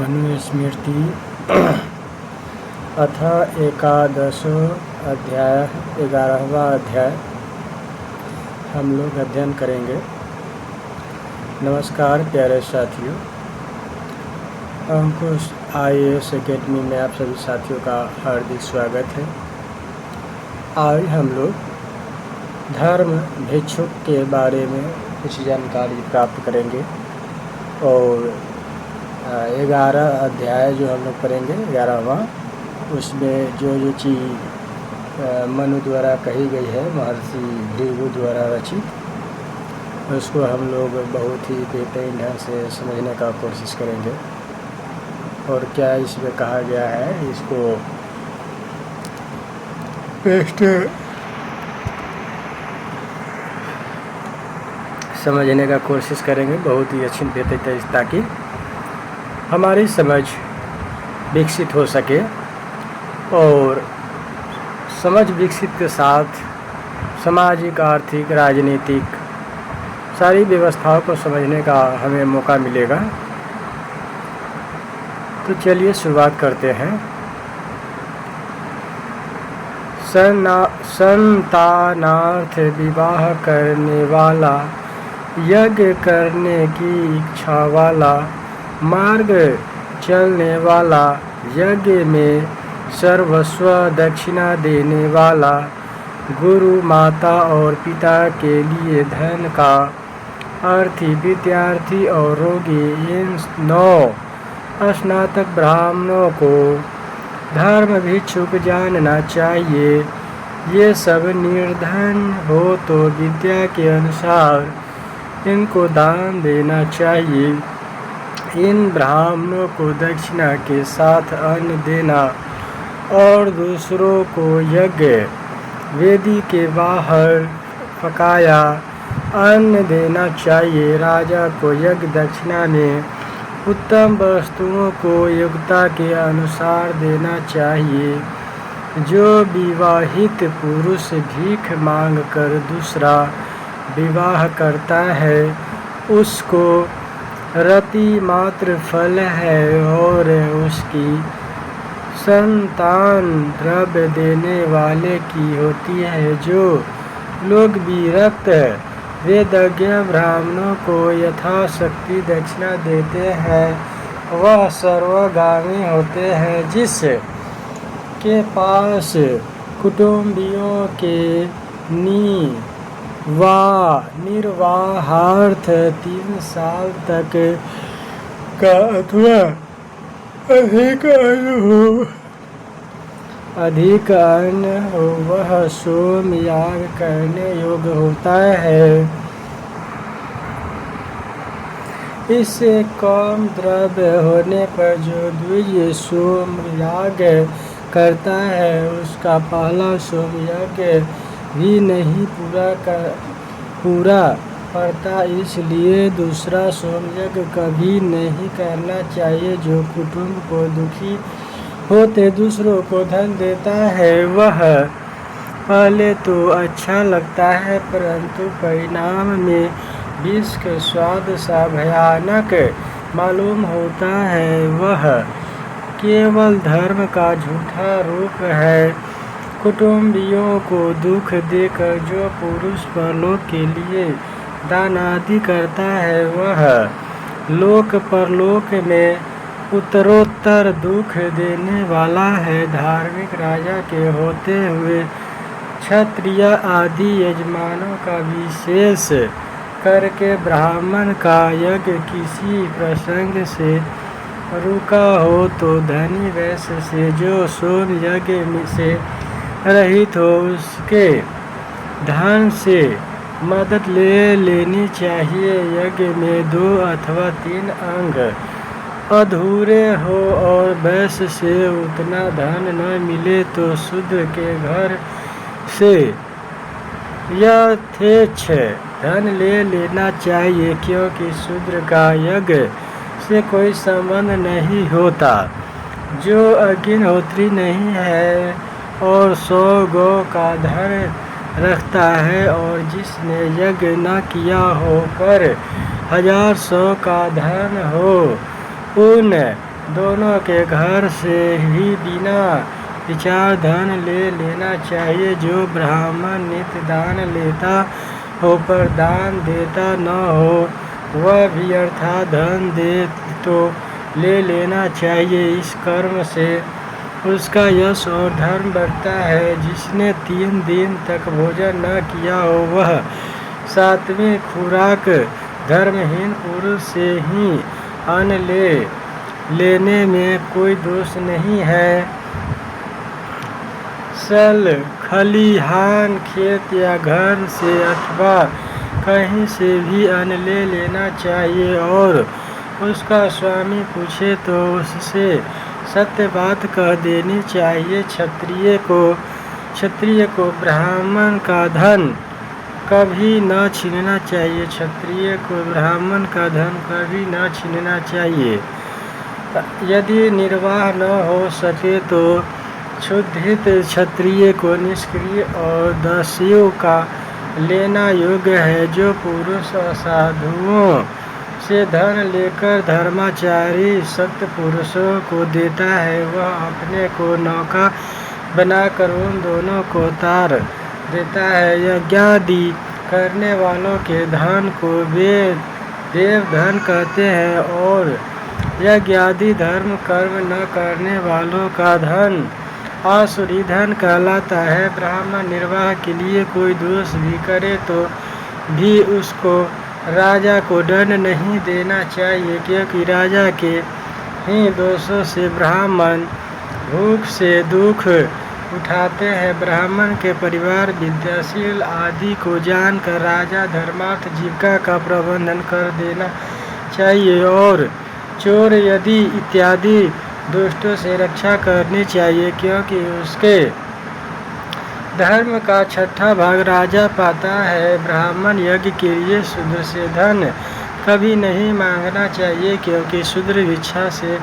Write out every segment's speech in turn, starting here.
मनुस्मृति अथ एकादशो अध्याय 11वां अध्याय हम लोग अध्ययन करेंगे। नमस्कार प्यारे साथियों, अंकुश IAS एकेडमी में आप सभी साथियों का हार्दिक स्वागत है। आज हम लोग धर्म भिक्षुक के बारे में कुछ जानकारी प्राप्त करेंगे और 11 अध्याय जो हम लोग पढ़ेंगे 11वां, उसमें जो चीज़ मनु द्वारा कही गई है, महर्षि भृगु द्वारा रचित, उसको हम लोग बहुत ही बेहतरीन ढंग से समझने का कोशिश करेंगे। और क्या इसमें कहा गया है, इसको बेस्ट समझने का कोशिश करेंगे बहुत ही अच्छी बेहतर, ताकि हमारी समझ विकसित हो सके। और समझ विकसित के साथ सामाजिक, आर्थिक, राजनीतिक सारी व्यवस्थाओं को समझने का हमें मौका मिलेगा। तो चलिए शुरुआत करते हैं। संतानार्थ विवाह करने वाला, यज्ञ करने की इच्छा वाला, मार्ग चलने वाला, यज्ञ में सर्वस्व दक्षिणा देने वाला, गुरु, माता और पिता के लिए धन का, अर्थी, विद्यार्थी और रोगी, इन 9 स्नातक ब्राह्मणों को धर्म भिक्षुक जानना चाहिए। ये सब निर्धन हो तो विद्या के अनुसार इनको दान देना चाहिए। इन ब्राह्मणों को दक्षिणा के साथ अन्न देना और दूसरों को यज्ञ वेदी के बाहर पकाया अन्न देना चाहिए। राजा को यज्ञ दक्षिणा में उत्तम वस्तुओं को योग्यता के अनुसार देना चाहिए। जो विवाहित पुरुष भीख मांग कर दूसरा विवाह करता है, उसको रति मात्र फल है और उसकी संतान द्रव्य देने वाले की होती है। जो लोग विरक्त वेदज्ञ ब्राह्मणों को यथाशक्ति दक्षिणा देते हैं, वह सर्वगामी होते हैं। जिस के पास कुटुंबियों के निर्वाहार्थ 3 साल तक का अथवा अधिक अन्न हो, वह सोम याग करने योग्य होता है। इससे कम द्रव्य होने पर जो द्विज सोम याग करता है, उसका पहला सोम यज्ञ भी नहीं पूरा पड़ता, इसलिए दूसरा सोम यज्ञ कभी नहीं करना चाहिए। जो कुटुंब को दुखी होते दूसरों को धन देता है, वह पहले तो अच्छा लगता है, परंतु परिणाम में विष का स्वाद सा भयानक मालूम होता है। वह केवल धर्म का झूठा रूप है। कुटुंबियों को दुख देकर जो पुरुष परलोक के लिए दान आदि करता है, वह लोक परलोक में उत्तरोत्तर दुख देने वाला है। धार्मिक राजा के होते हुए क्षत्रिय आदि यजमानों का विशेष करके ब्राह्मण का यज्ञ किसी प्रसंग से रुका हो तो धनी वैश्य से जो सोम यज्ञ से रहित हो, उसके धन से मदद ले लेनी चाहिए। यज्ञ में 2 अथवा 3 अंग अधूरे हो और वैश्य से उतना धन न मिले तो शूद्र के घर से यथेच्छ धन ले लेना चाहिए, क्योंकि शूद्र का यज्ञ से कोई संबंध नहीं होता। जो अग्निहोत्री नहीं है और 100 गौ का धन रखता है, और जिसने यज्ञ न किया हो पर 1000 100 का धन हो, उन दोनों के घर से ही बिना विचार धन ले लेना चाहिए। जो ब्राह्मण नित्य दान लेता हो पर दान देता न हो वह भी अर्थात धन दे तो ले लेना चाहिए। इस कर्म से उसका यश और धर्म बढ़ता है। जिसने 3 दिन तक भोजन न किया हो वह 7वीं खुराक धर्महीन पुरुष से ही अन्न लेने में कोई दोष नहीं है। सल खलिहान खेत या घर से अथवा कहीं से भी अन्न ले लेना चाहिए और उसका स्वामी पूछे तो उससे सत्य बात कह देनी चाहिए। क्षत्रिय को ब्राह्मण का धन कभी न छीनना चाहिए। क्षत्रिय को ब्राह्मण का धन कभी न छीनना चाहिए। यदि निर्वाह न हो सके तो क्षुधित क्षत्रिय को निष्क्रिय और दासियों का लेना योग्य है। जो पुरुष असाधुओं से धन लेकर धर्माचारी सत्य पुरुषों को देता है वह अपने को नौका बनाकर उन दोनों को तार देता है। यज्ञादि करने वालों के धन को वे देव धन कहते हैं और यज्ञादि धर्म कर्म न करने वालों का धन आसुरी धन कहलाता है। ब्राह्मण निर्वाह के लिए कोई दोष भी करे तो भी उसको राजा को दंड नहीं देना चाहिए क्योंकि राजा के ही दोषों से ब्राह्मण भूख से दुख उठाते हैं। ब्राह्मण के परिवार विद्याशील आदि को जानकर राजा धर्मार्थ जीविका का प्रबंधन कर देना चाहिए और चोर यदि इत्यादि दुष्टों से रक्षा करनी चाहिए क्योंकि उसके धर्म का 6वां भाग राजा पाता है। ब्राह्मण यज्ञ के लिए शूद्र से धन कभी नहीं मांगना चाहिए क्योंकि शूद्र इच्छा से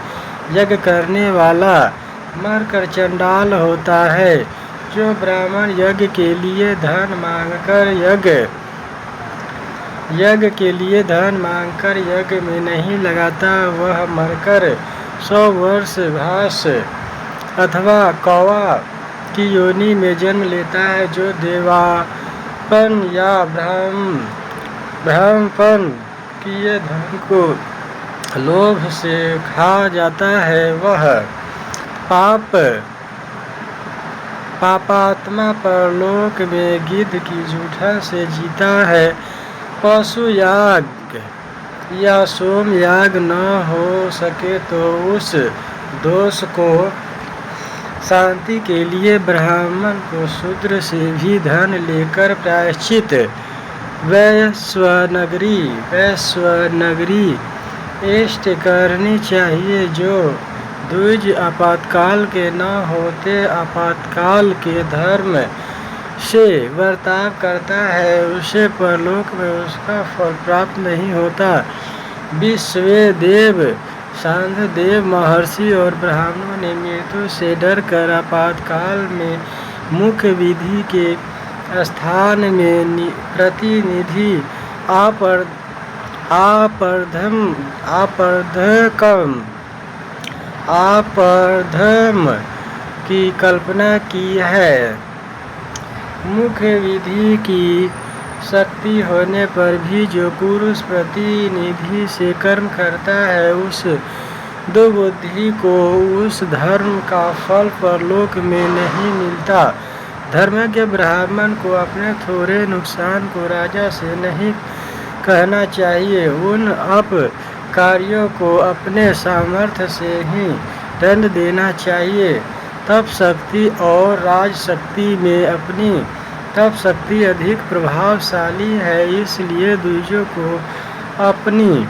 यज्ञ करने वाला मरकर चंडाल होता है। जो ब्राह्मण यज्ञ के लिए धन मांगकर यज्ञ में नहीं लगाता वह मरकर 100 वर्ष घास अथवा कौवा की योनि में जन्म लेता है। जो देवापन या ब्राह्मणपन किए धन को लोभ से खा जाता है वह पापात्मा परलोक में गिद्ध की जूठन से जीता है। पशु याग या सोम याग न हो सके तो उस दोष को शांति के लिए ब्राह्मण को शूद्र से भी धन लेकर प्रायश्चित वैश्वनगरी इष्ट करनी चाहिए। जो द्विज आपातकाल के न होते आपातकाल के धर्म से बर्ताव करता है उसे परलोक में उसका फल प्राप्त नहीं होता। विश्वे देव सांध्य देव महर्षि और ब्राह्मणों ने मृत्यु से डर कर आपातकाल में मुख्य विधि के स्थान में प्रतिनिधि आपर्धम की कल्पना की है। मुख्य विधि की शक्ति होने पर भी जो पुरुष प्रतिनिधि से कर्म करता है उस दुर्बुद्धि को उस धर्म का फल परलोक में नहीं मिलता। धर्मज्ञ ब्राह्मण को अपने थोड़े नुकसान को राजा से नहीं कहना चाहिए। उन अपकार्यों को अपने सामर्थ्य से ही दंड देना चाहिए। तप शक्ति और राज शक्ति में अपनी तप शक्ति अधिक प्रभावशाली है इसलिए द्विजों को अपनी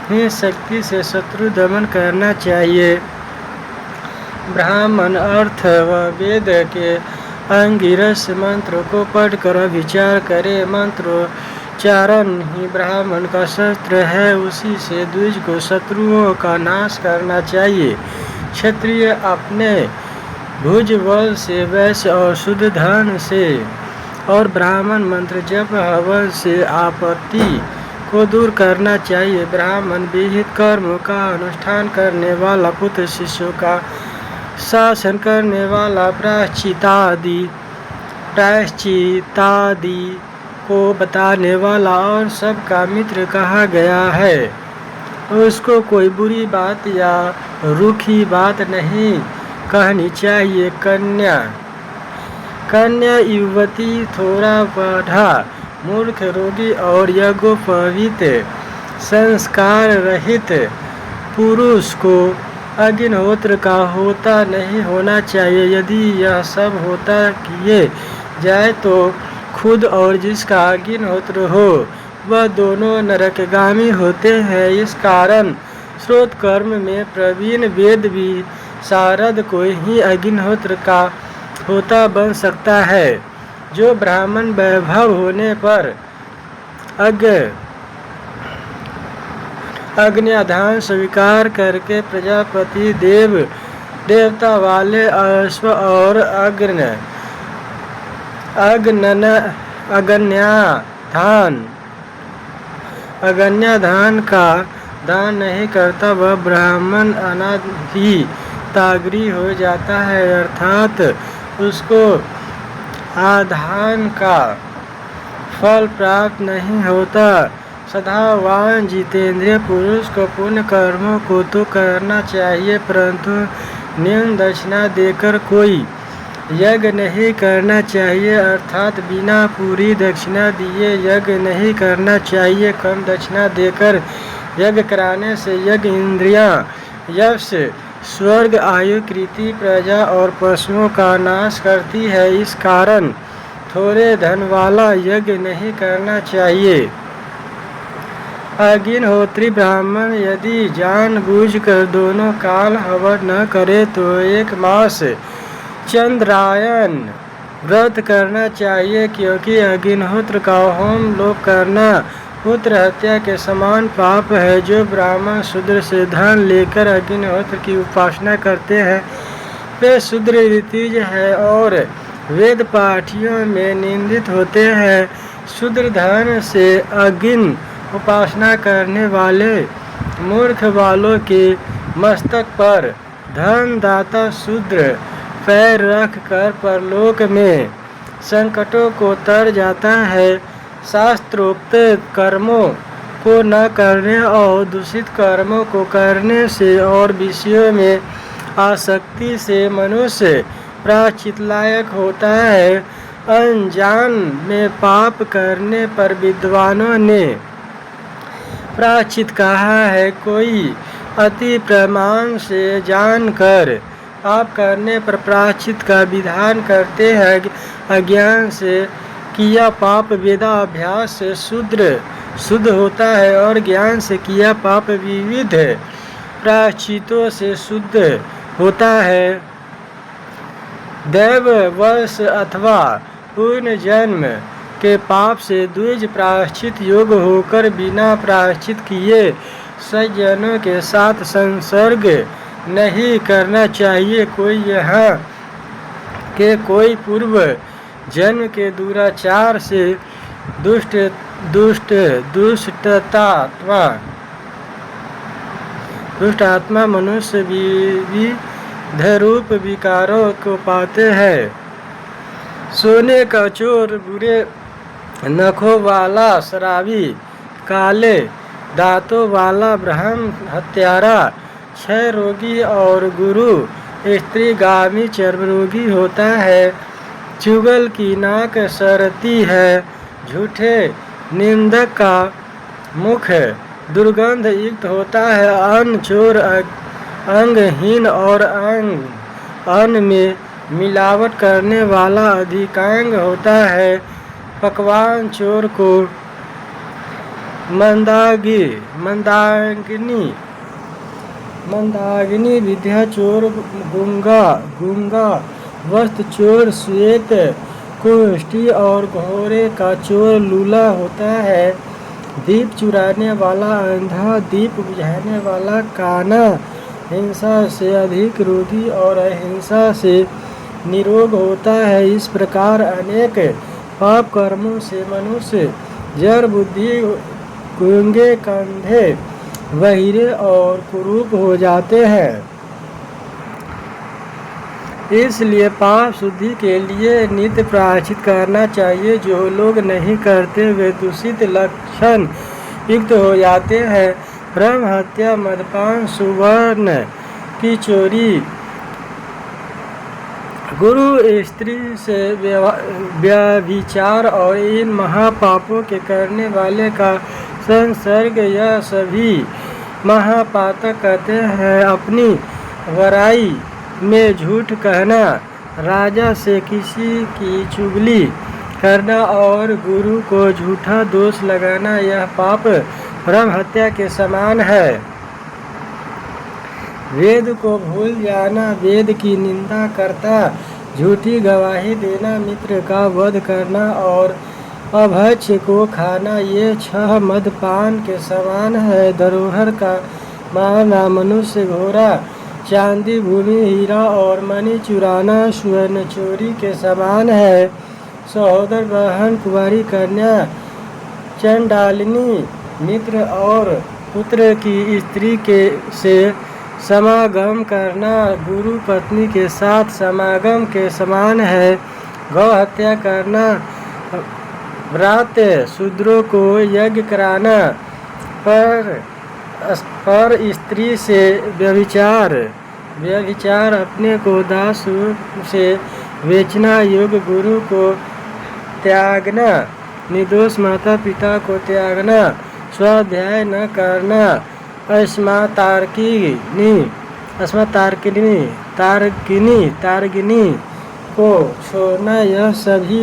ही शक्ति से शत्रु दमन करना चाहिए। ब्राह्मण अर्थ व वेद के अंगिरस मंत्र को पढ़कर विचार करे। मंत्रोच्चारण ही ब्राह्मण का शस्त्र है उसी से द्विज को शत्रुओं का नाश करना चाहिए। क्षत्रिय अपने भुज बल से वैश्य और शुद्ध धन से और ब्राह्मण मंत्र जप हवन से आपत्ति को दूर करना चाहिए। ब्राह्मण विहित कर्मों का अनुष्ठान करने वाला, पुत्र शिष्यों का शासन करने वाला, प्रायश्चितादि को बताने वाला और सबका मित्र कहा गया है। उसको कोई बुरी बात या रूखी बात नहीं कहनी चाहिए। कन्या युवती, थोड़ा पढ़ा, मूर्ख, रोगी और यज्ञोपवीत संस्कार रहित पुरुष को अग्निहोत्र का होता नहीं होना चाहिए। यदि यह सब होता किए जाए तो खुद और जिसका अग्निहोत्र हो वह दोनों नरकगामी होते हैं। इस कारण स्रोत कर्म में प्रवीण वेद विशारद को ही अग्निहोत्र का होता बन सकता है। जो ब्राह्मण वैभव होने पर अग्न्याधान स्वीकार करके प्रजापति देवता वाले अश्व और अग्न्याधान का दान नहीं करता वह ब्राह्मण अनाधिताग्री हो जाता है, अर्थात उसको आधान का फल प्राप्त नहीं होता। सदावान जितेंद्रिय पुरुष को पुण्य कर्मों को तो करना चाहिए, परंतु न्यून दक्षिणा देकर कोई यज्ञ नहीं करना चाहिए, अर्थात बिना पूरी दक्षिणा दिए यज्ञ नहीं करना चाहिए। कम दक्षिणा देकर यज्ञ कराने से यज्ञ इंद्रियां, यश, स्वर्ग, आयु, कीर्ति, प्रजा और पशुओं का नाश करती है। इस कारण थोड़े धन वाला यज्ञ नहीं करना चाहिए। अग्निहोत्री ब्राह्मण यदि जानबूझकर दोनों काल हवन न करे तो 1 मास चंद्रायन व्रत करना चाहिए, क्योंकि अग्निहोत्र का होम लोप करना पुत्र हत्या के समान पाप है। जो ब्राह्मण शूद्र से धन लेकर अग्निहोत्र की उपासना करते हैं वे शूद्र ऋतिज है और वेद पाठियों में निंदित होते हैं। शूद्र धन से अग्नि उपासना करने वाले मूर्ख वालों के मस्तक पर धन दाता शूद्र पैर रख कर परलोक में संकटों को तर जाता है। शास्त्रोक्त कर्मों को न करने और दूषित कर्मों को करने से और विषयों में आसक्ति से मनुष्य प्रायश्चित लायक होता है। अनजान में पाप करने पर विद्वानों ने प्रायश्चित कहा है। कोई अति प्रमाण से जानकर पाप करने पर प्रायश्चित का विधान करते हैं। अज्ञान से किया पाप वेदाभ्यास से शुद्ध होता है और ज्ञान से किया पाप विविध प्रायश्चितों से शुद्ध होता है। दैववश अथवा पूर्ण जन्म के पाप से द्विज प्रायश्चित योग होकर बिना प्रायश्चित किए सज्जनों के साथ संसर्ग नहीं करना चाहिए। कोई पूर्व जन्म के दुराचार से दुष्ट आत्मा मनुष्य विविध रूप विकारों को पाते हैं। सोने का चोर, बुरे नखों वाला शराबी, काले दांतों वाला ब्रह्म हत्यारा, क्षय रोगी और गुरु स्त्रीगामी चर्मरोगी होता है। चुगल की नाक सरती है, झूठे निंदक का मुख दुर्गंध युक्त होता है। अन्न चोर अंगहीन और अन्न में मिलावट करने वाला अधिकांग होता है। पकवान चोर को मंदाग्नि, विद्या चोर गूंगा, वस्त्र चोर श्वेत कुष्ठी और घोड़े का चोर लूला होता है। दीप चुराने वाला अंधा, दीप बुझाने वाला काना, हिंसा से अधिक रोगी और अहिंसा से निरोग होता है। इस प्रकार अनेक पाप कर्मों से मनुष्य जड़ बुद्धि गूंगे कंधे बहिरे और कुरूप हो जाते हैं। इसलिए पाप शुद्धि के लिए नित्य प्रायश्चित करना चाहिए। जो लोग नहीं करते वे दूषित लक्षण युक्त हो जाते हैं। ब्रह्म हत्या, मदपान, सुवर्ण की चोरी, गुरु स्त्री से व्यभिचार और इन महापापों के करने वाले का संसर्ग, यह सभी महापातक कहते हैं। अपनी बड़ाई में झूठ कहना, राजा से किसी की चुगली करना और गुरु को झूठा दोष लगाना, यह पाप ब्रह्म हत्या के समान है। वेद को भूल जाना, वेद की निंदा करता, झूठी गवाही देना, मित्र का वध करना और अभक्ष्य को खाना, ये 6 मदपान के समान है। धरोहर का मारना, मनुष्य, घोड़ा, चांदी, भूमि, हीरा और मणि चुराना स्वर्ण चोरी के समान है। सहोदर, बहन, कुंवारी कन्या, चंडालिनी, मित्र और पुत्र की स्त्री के से समागम करना गुरु पत्नी के साथ समागम के समान है। गौ हत्या करना, व्रत शूद्रों को यज्ञ कराना, पर स्त्री से व्यभिचार, अपने को दास से बेचना, योग गुरु को त्यागना, निर्दोष माता पिता को त्यागना, स्वाध्याय न करना, तार्किनी को छोड़ना, यह सभी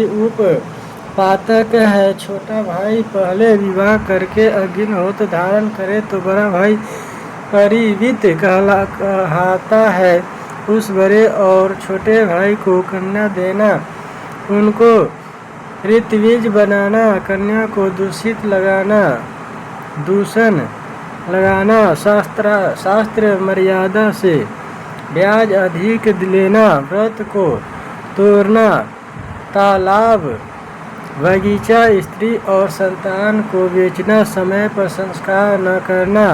पातक है। छोटा भाई पहले विवाह करके अग्निहोत्र धारण करे तो बड़ा भाई परिवित कहलाता है। उस बड़े और छोटे भाई को कन्या देना, उनको ऋत्विज बनाना, कन्या को दूषण लगाना, शास्त्र मर्यादा से ब्याज अधिक लेना, व्रत को तोड़ना, तालाब, बगीचा, स्त्री और संतान को बेचना, समय पर संस्कार न करना,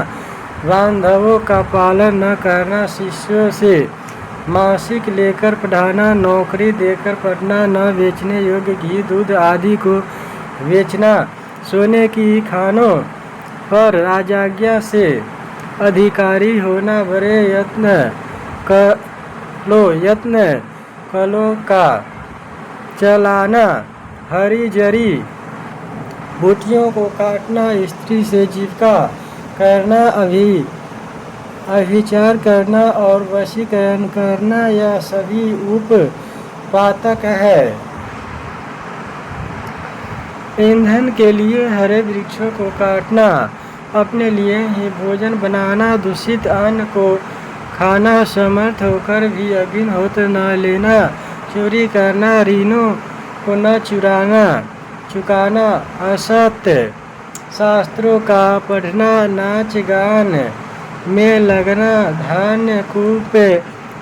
बांधवों का पालन न करना, शिष्यों से मासिक लेकर पढ़ाना, नौकरी देकर पढ़ना, न बेचने योग्य घी, दूध आदि को बेचना, सोने की खानों पर राजाज्ञा से अधिकारी होना, बड़े यत्न कलों का चलाना, हरी जरी बूटियों को काटना, स्त्री से जीविका करना, अभिचार करना और वशीकरण करना, यह सभी पातक है। ईंधन के लिए हरे वृक्षों को काटना, अपने लिए ही भोजन बनाना, दूषित अन्न को खाना, समर्थ होकर भी अग्निहोत्र न लेना, चोरी करना, ऋणों को न चुकाना, असत्य शास्त्रों का पढ़ना, नाच गान में लगना, धान्य कूप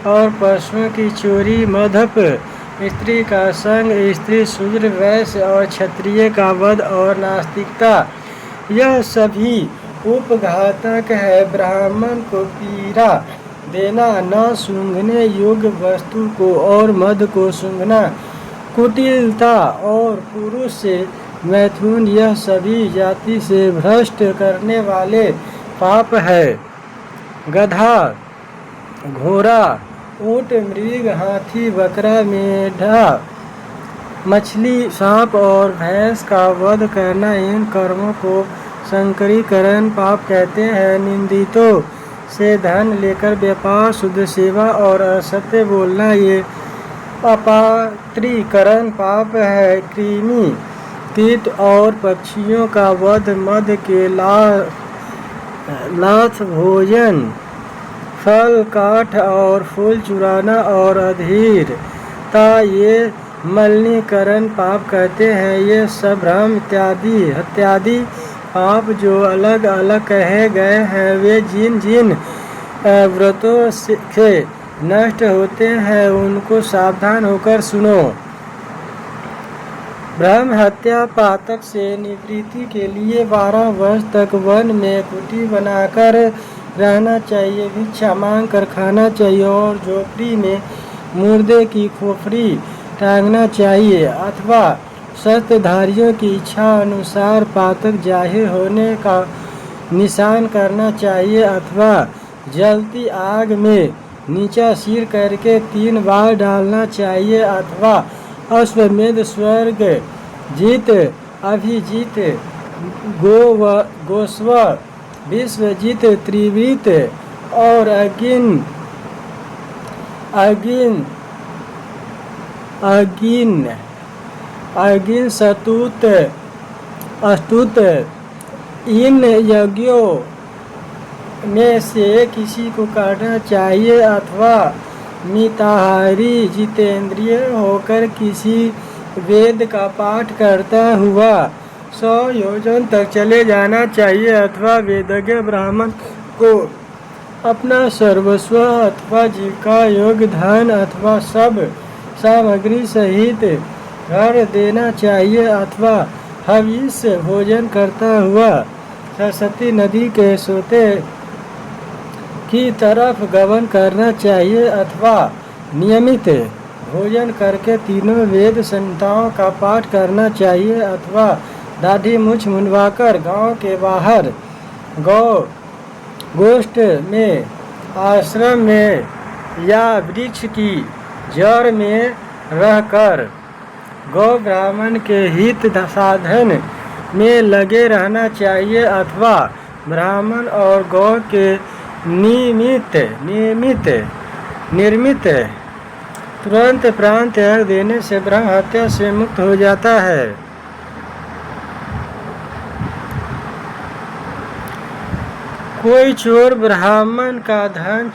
और पशुओं की चोरी, मधुप स्त्री का संग, स्त्री, शूद्र, वैश्य और क्षत्रिय का वध और नास्तिकता, यह सभी उपघातक है। ब्राह्मण को पीड़ा देना, न सूंघने योग्य वस्तु को और मध को सूंघना, कुटिलता और पुरुष से मैथुन, यह सभी जाति से भ्रष्ट करने वाले पाप है। गधा, घोड़ा, ऊंट, मृग, हाथी, बकरा, मेढ़ा, मछली, सांप और भैंस का वध करना, इन कर्मों को संकरीकरण पाप कहते हैं। निंदितों से धन लेकर व्यापार, शुद्ध सेवा और असत्य बोलना, ये अपात्रीकरण पाप है। कृमि, कीट और पक्षियों का वध, मद के लाथ भोजन, फल, काठ और फूल चुराना और अधीरता, ये मलिनीकरण पाप कहते हैं। ये सब भ्रम इत्यादि पाप जो अलग अलग कहे गए हैं, वे जिन जिन व्रतों से नष्ट होते हैं उनको सावधान होकर सुनो। ब्रह्म हत्या पातक से निवृत्ति के लिए 12 वर्ष तक वन में कुटी बनाकर रहना चाहिए, भिक्षा मांग कर खाना चाहिए और झोपड़ी में मुर्दे की खोपड़ी टांगना चाहिए अथवा शस्त्रधारियों की इच्छा अनुसार पातक जाहिर होने का निशान करना चाहिए अथवा जलती आग में नीचा सिर करके 3 बार डालना चाहिए अथवा अश्वमेध स्वर्ग जीत अभिजीत गोस्व विश्वजीत त्रिवृत और अगिन सतुत अस्तुत इन यज्ञों में से किसी को करना चाहिए अथवा मिताहारी जितेंद्रिय होकर किसी वेद का पाठ करता हुआ 100 योजन तक चले जाना चाहिए अथवा वेदज्ञ ब्राह्मण को अपना सर्वस्व अथवा जीविका योग्य धन अथवा सब सामग्री सहित घर देना चाहिए अथवा हविष भोजन करता हुआ सरस्वती नदी के सोते की तरफ गमन करना चाहिए अथवा नियमित भोजन करके तीनों वेद संहिताओं का पाठ करना चाहिए अथवा दाढ़ी मूछ मुंडवाकर गांव के बाहर गोष्ठ में आश्रम में या वृक्ष की जड़ में रहकर गौ ब्राह्मण के हित साधन में लगे रहना चाहिए अथवा ब्राह्मण और गौ के निर्मित तुरंत प्राण त्याग देने से ब्रह्म हत्या से मुक्त हो जाता है। कोई चोर ब्राह्मण का धन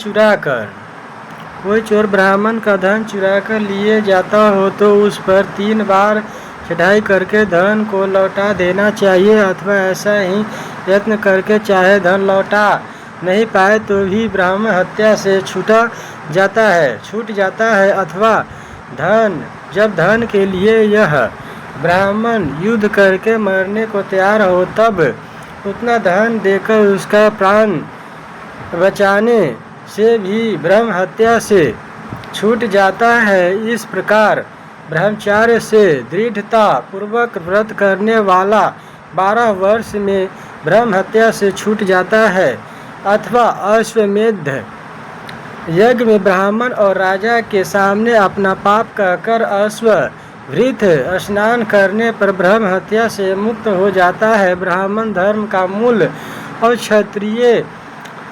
चुराकर लिए जाता हो तो उस पर 3 बार चढ़ाई करके धन को लौटा देना चाहिए अथवा ऐसा ही यत्न करके चाहे धन लौटा नहीं पाए तो भी ब्राह्मण हत्या से छूट जाता है अथवा जब धन के लिए यह ब्राह्मण युद्ध करके मरने को तैयार हो तब उतना धन देकर उसका प्राण बचाने से भी ब्रह्म हत्या से छूट जाता है। इस प्रकार ब्रह्मचार्य से दृढ़ता पूर्वक व्रत करने वाला 12 वर्ष में ब्रह्म हत्या से छूट जाता है अथवा अश्वमेध यज्ञ में ब्राह्मण और राजा के सामने अपना पाप कहकर अश्वभृत स्नान करने पर ब्रह्म हत्या से मुक्त हो जाता है। ब्राह्मण धर्म का मूल और क्षत्रिय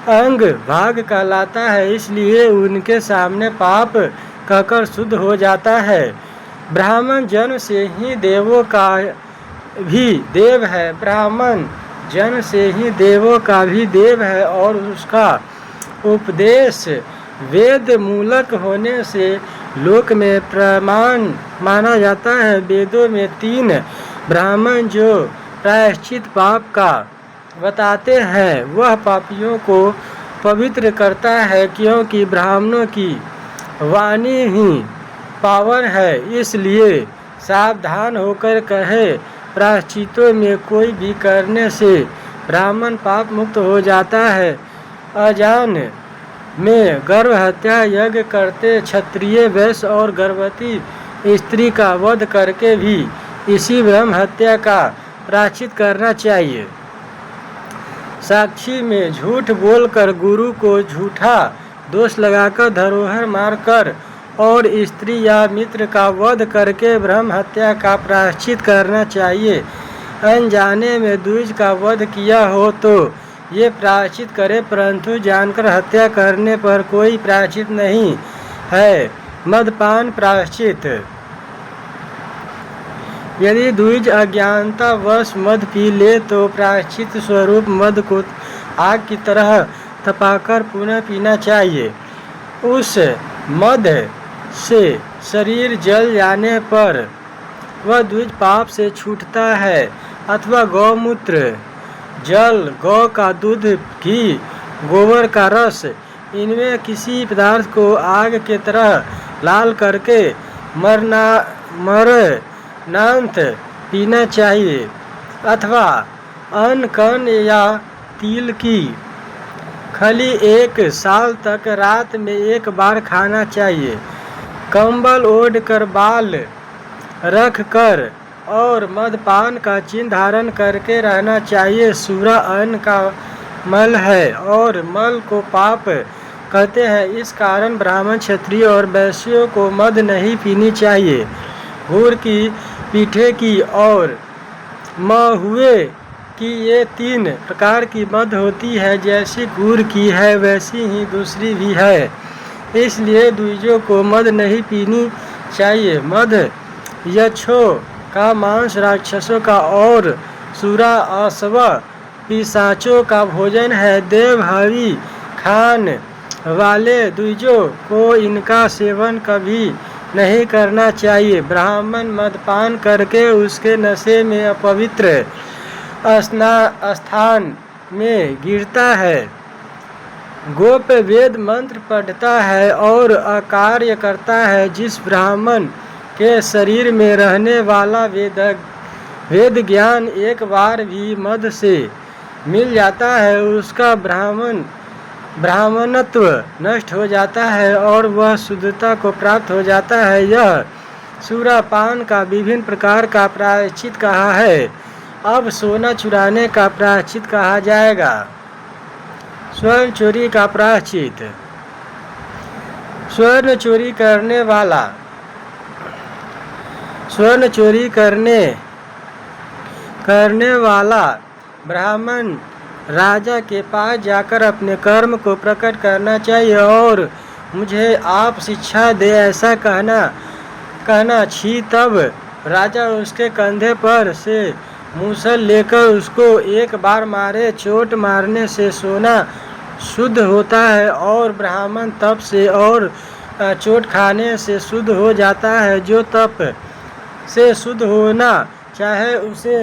अंग भाग कहलाता है, इसलिए उनके सामने पाप कहकर शुद्ध हो जाता है। ब्राह्मण जन्म से ही देवों का भी देव है, ब्राह्मण जन्म से ही देवों का भी देव है और उसका उपदेश वेद मूलक होने से लोक में प्रमाण माना जाता है। वेदों में 3 ब्राह्मण जो प्रायश्चित पाप का बताते हैं वह पापियों को पवित्र करता है, क्योंकि ब्राह्मणों की वाणी ही पावन है। इसलिए सावधान होकर कहे, प्रायश्चितों में कोई भी करने से ब्राह्मण पाप मुक्त हो जाता है। अजान में गर्भ हत्या यज्ञ करते क्षत्रिय वैश्य और गर्भवती स्त्री का वध करके भी इसी ब्रह्म हत्या का प्रायश्चित करना चाहिए। साक्षी में झूठ बोलकर गुरु को झूठा दोष लगाकर धरोहर मारकर और स्त्री या मित्र का वध करके ब्रह्म हत्या का प्रायश्चित करना चाहिए। अनजाने में द्विज का वध किया हो तो ये प्रायश्चित करे, परंतु जानकर हत्या करने पर कोई प्रायश्चित नहीं है। मदपान प्रायश्चित। यदि द्विज अज्ञानतावश मद पी ले तो प्रायश्चित स्वरूप मद को आग की तरह तपाकर पुनः पीना चाहिए। उस मद से शरीर जल जाने पर वह द्विज पाप से छूटता है। अथवा गौमूत्र, जल, गौ का दूध, घी, गोबर का रस, इनमें किसी पदार्थ को आग के तरह लाल करके नांत पीना चाहिए अथवा अन्न कण या तिल की खली 1 साल तक रात में 1 बार खाना चाहिए। कंबल ओढ़ कर बाल रख कर और मदपान का चिन्ह धारण करके रहना चाहिए। सूरा अन्न का मल है और मल को पाप कहते हैं। इस कारण ब्राह्मण, क्षत्रिय और वैश्यों को मद नहीं पीनी चाहिए। गुड़ की, पीठे की और महुए की ये 3 प्रकार की मद होती है। जैसी गुड़ की है वैसी ही दूसरी भी है, इसलिए द्विजों को मद नहीं पीनी चाहिए। मद यक्षों का मांस, राक्षसों का और सूरा अश्व पिशाचों का भोजन है। देवहवी खान वाले द्विजों को इनका सेवन कभी नहीं करना चाहिए। ब्राह्मण मदपान करके उसके नशे में अपवित्र स्थान में गिरता है। गोप वेद मंत्र पढ़ता है और अकार्य करता है। जिस ब्राह्मण के शरीर में रहने वाला वेद ज्ञान एक बार भी मद से मिल जाता है, उसका ब्राह्मणत्व नष्ट हो जाता है और वह शुद्धता को प्राप्त हो जाता है। यह सूरापान का विभिन्न प्रकार का प्रायश्चित कहा है। अब सोना चुराने का प्रायश्चित कहा जाएगा। स्वर्ण चोरी का प्रायश्चित। स्वर्ण चोरी करने वाला ब्राह्मण राजा के पास जाकर अपने कर्म को प्रकट करना चाहिए और मुझे आप शिक्षा दे ऐसा कहना छी। तब राजा उसके कंधे पर से मूसल लेकर उसको 1 बार मारे। चोट मारने से सोना शुद्ध होता है और ब्राह्मण तप से और चोट खाने से शुद्ध हो जाता है। जो तप से शुद्ध होना चाहे उसे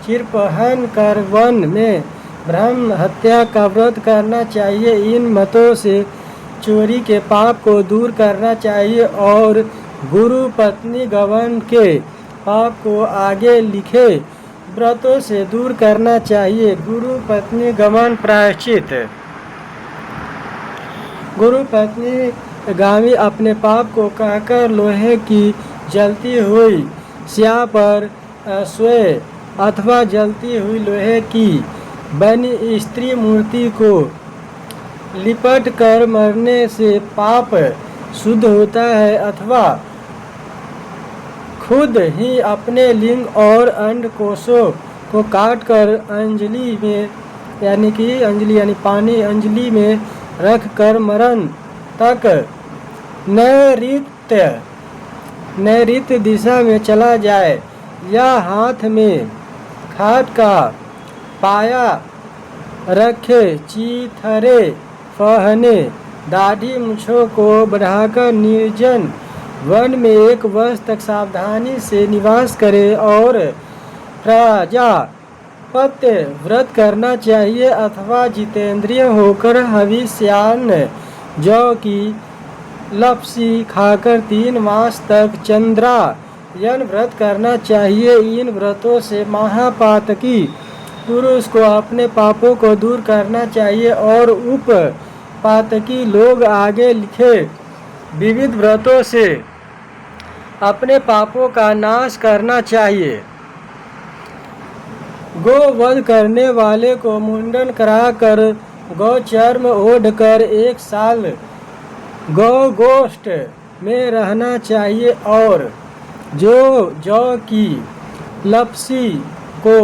चिरपहन कर वन में ब्रह्म हत्या का व्रत करना चाहिए। इन मतों से चोरी के पाप को दूर करना चाहिए और गुरु पत्नी गमन के पाप को आगे लिखे व्रतों से दूर करना चाहिए। गुरु पत्नी गमन प्रायश्चित। गुरु पत्नी गामी अपने पाप को कहकर लोहे की जलती हुई स्याह पर सोए अथवा जलती हुई लोहे की बनी स्त्री मूर्ति को लिपट कर मरने से पाप शुद्ध होता है अथवा खुद ही अपने लिंग और अंडकोशों को काटकर अंजलि में यानी पानी अंजलि में रख कर मरण तक नैऋत्य दिशा में चला जाए या हाथ में खाट का पाया रखे, चीथरे पहने, दाढ़ी मूंछों को बढ़ाकर निर्जन वन में 1 वर्ष तक सावधानी से निवास करे और प्रजापत्य व्रत करना चाहिए अथवा जितेंद्रिय होकर हविष्यान्न जौ की लपसी खाकर 3 मास तक चंद्रायन व्रत करना चाहिए। इन व्रतों से महापातकी पुरुष को अपने पापों को दूर करना चाहिए और उपपातकी लोग आगे लिखे विविध व्रतों से अपने पापों का नाश करना चाहिए। गोवध करने वाले को मुंडन कराकर गौ चर्म ओढ़कर 1 साल गौ गोष्ठ में रहना चाहिए और जौ की लपसी को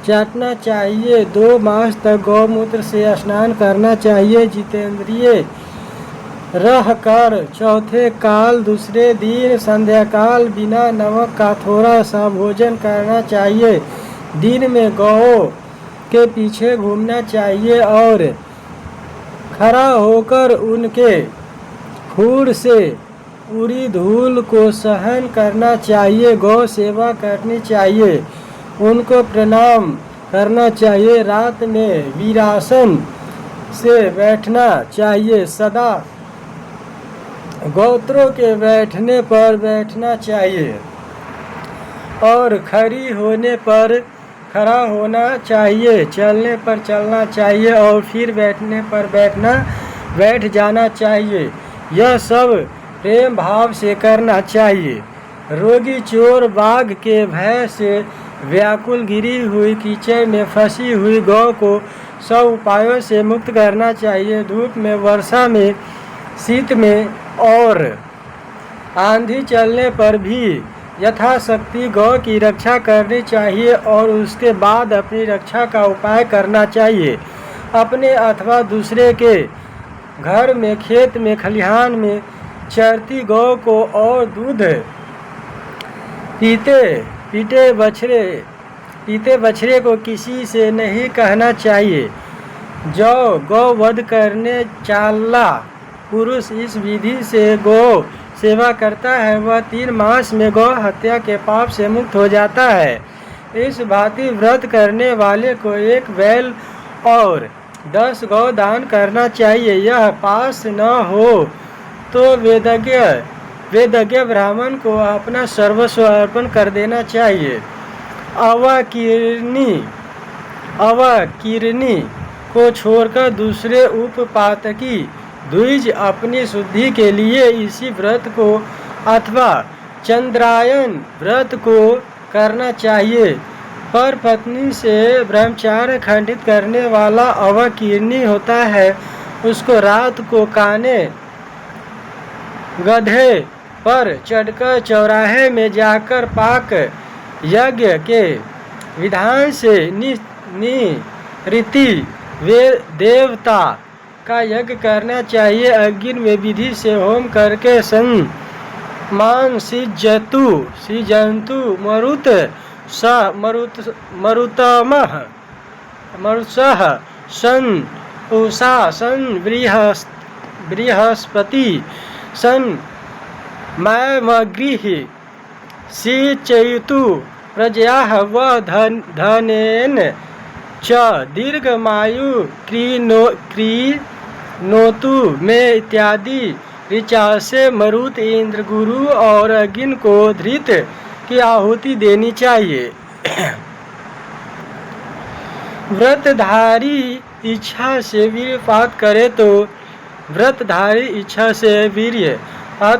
चाटना चाहिए। 2 मास तक गौमूत्र से स्नान करना चाहिए। जितेंद्रिय रहकर चौथे काल दूसरे दिन संध्याकाल बिना नमक का थोड़ा सा भोजन करना चाहिए। दिन में गौ के पीछे घूमना चाहिए और खड़ा होकर उनके खूर से उड़ी धूल को सहन करना चाहिए। गौ सेवा करनी चाहिए, उनको प्रणाम करना चाहिए। रात में वीरासन से बैठना चाहिए। सदा गोत्रों के बैठने पर बैठना चाहिए और खड़ी होने पर खड़ा होना चाहिए, चलने पर चलना चाहिए और फिर बैठने पर बैठ जाना चाहिए। यह सब प्रेम भाव से करना चाहिए। रोगी चोर बाघ के भय से व्याकुल गिरी हुई कीचड़ में फंसी हुई गौ को सब उपायों से मुक्त करना चाहिए। धूप में, वर्षा में, शीत में और आंधी चलने पर भी यथाशक्ति गौ की रक्षा करनी चाहिए और उसके बाद अपनी रक्षा का उपाय करना चाहिए। अपने अथवा दूसरे के घर में, खेत में, खलिहान में चरती गौ को और दूध पीते बछड़े को किसी से नहीं कहना चाहिए। जो गौ वध करने चाला पुरुष इस विधि से गौ सेवा करता है, वह 3 मास में गौ हत्या के पाप से मुक्त हो जाता है। इस भांति व्रत करने वाले को 1 बैल और 10 गौ दान करना चाहिए। यह पास न हो तो वेदज्ञ ब्राह्मण को अपना सर्वस्व अर्पण कर देना चाहिए। अवकीर्णी को छोड़कर दूसरे उपपातकी द्विज अपनी शुद्धि के लिए इसी व्रत को अथवा चंद्रायन व्रत को करना चाहिए। पर पत्नी से ब्रह्मचार्य खंडित करने वाला अवकीर्णी होता है। उसको रात को काने गधे पर चढ़कर चौराहे में जाकर पाक यज्ञ के विधान से रीति देवता का यज्ञ करना चाहिए। अग्नि में विधि से होम करके मान सिजंतु मरुतः सन उषा सन बृहस्पति सन मैमगृह सिचयतु प्रजयाः व धनेन च दीर्घमायु क्रीणोतु में इत्यादि ऋचा से मरुत, इंद्र, गुरु और अग्नि को धृत की आहुति देनी चाहिए। व्रतधारी इच्छा से वीर्यपात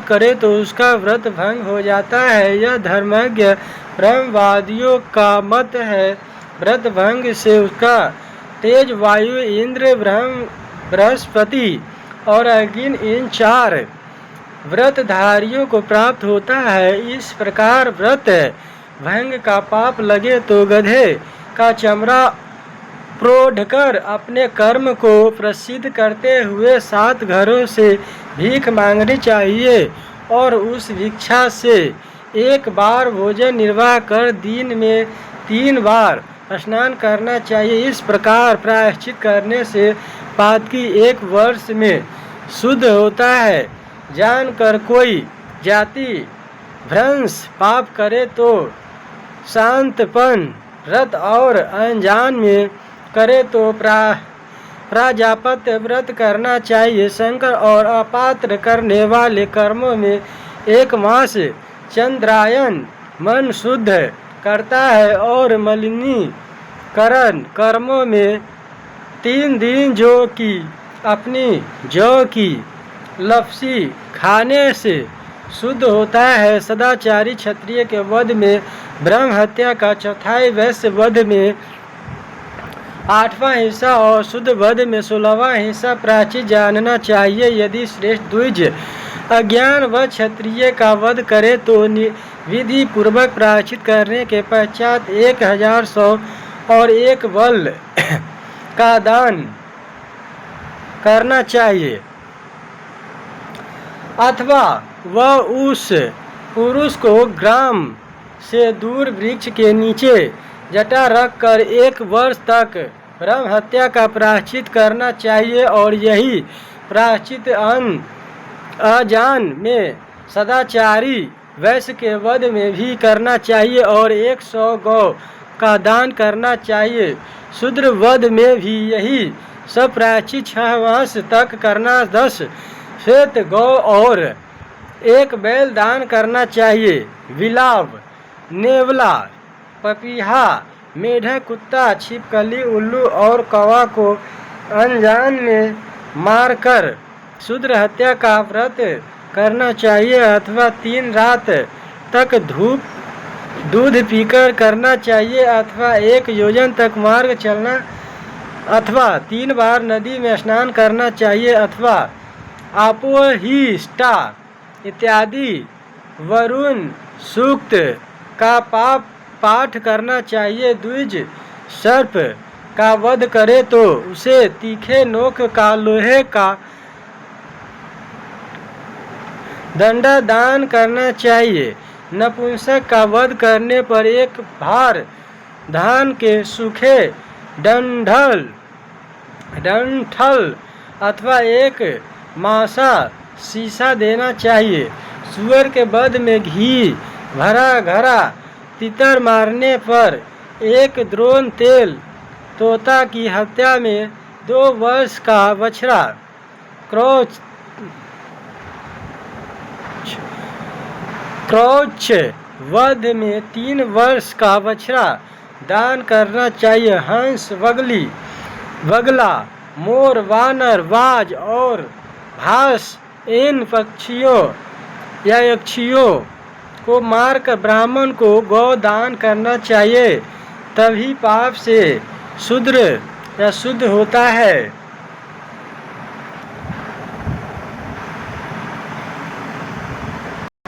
करे तो उसका व्रत भंग हो जाता है। यह धर्मज्ञ ब्रह्मवादियों का मत है। व्रत भंग से उसका तेज वायु, इंद्र, बृहस्पति और अग्नि इन 4 व्रतधारियों को प्राप्त होता है। इस प्रकार व्रत भंग का पाप लगे तो गधे का चमड़ा प्रोढ़कर अपने कर्म को प्रसिद्ध करते हुए 7 घरों से भीख मांगनी चाहिए और उस भिक्षा से 1 बार भोजन निर्वाह कर दिन में 3 बार स्नान करना चाहिए। इस प्रकार प्रायश्चित करने से पातकी 1 वर्ष में शुद्ध होता है। जानकर कोई जाति भ्रंश पाप करे तो शांतपन व्रत और अनजान में करे तो प्राजापत्य व्रत करना चाहिए। शंकर और अपात्र करने वाले कर्मों में 1 मास चंद्रायन मन शुद्ध करता है और मलिनीकरण कर्मों में 3 दिन जौ की लपसी खाने से शुद्ध होता है। सदाचारी क्षत्रिय के वध में ब्रह्म हत्या का 4वां, वैश्य वध में 8वां हिस्सा और शुद्ध वध में 16वां हिस्सा प्रायश्चित जानना चाहिए। यदि श्रेष्ठ द्विज अज्ञान व क्षत्रिय का वध करे तो विधि पूर्वक प्रायश्चित करने के पश्चात 1000 सौ और 1 बल का दान करना चाहिए, अथवा वह उस पुरुष को ग्राम से दूर वृक्ष के नीचे जटा रखकर 1 वर्ष तक ब्रह्म हत्या का प्रायश्चित करना चाहिए और यही प्रायश्चित अजान में सदाचारी वैश्य के वध में भी करना चाहिए और 100 गौ का दान करना चाहिए। शूद्र वध में भी यही सब प्रायश्चित 6 मास तक करना। 10 श्वेत गौ और एक बैल दान करना चाहिए। बिलाव, नेवला, पपीहा, मेढक, कुत्ता, छिपकली, उल्लू और कौवा को अनजान में मारकर शूद्र हत्या का व्रत करना चाहिए अथवा 3 रात तक दूध पीकर करना चाहिए अथवा 1 योजन तक मार्ग चलना अथवा 3 बार नदी में स्नान करना चाहिए अथवा आपोहिष्टा इत्यादि वरुण सूक्त का पाठ करना चाहिए। द्विज सर्प का वध करे तो उसे तीखे नोक का लोहे का दंडा दान करना चाहिए। नपुंसक का वध करने पर 1 भार धान के सूखे डंठल अथवा 1 मासा शीशा देना चाहिए। सूअर के वध में घी भरा घड़ा तितर मारने पर 1 द्रोण तेल, तोता की हत्या में 2 वर्ष का बछड़ा, क्रौच वध में 3 वर्ष का बछड़ा दान करना चाहिए। हंस, बगला, मोर, वानर, बाज और हांस इन पक्षियों या यक्षियों को मारकर ब्राह्मण को गौ दान करना चाहिए, तभी पाप से शुद्ध होता है।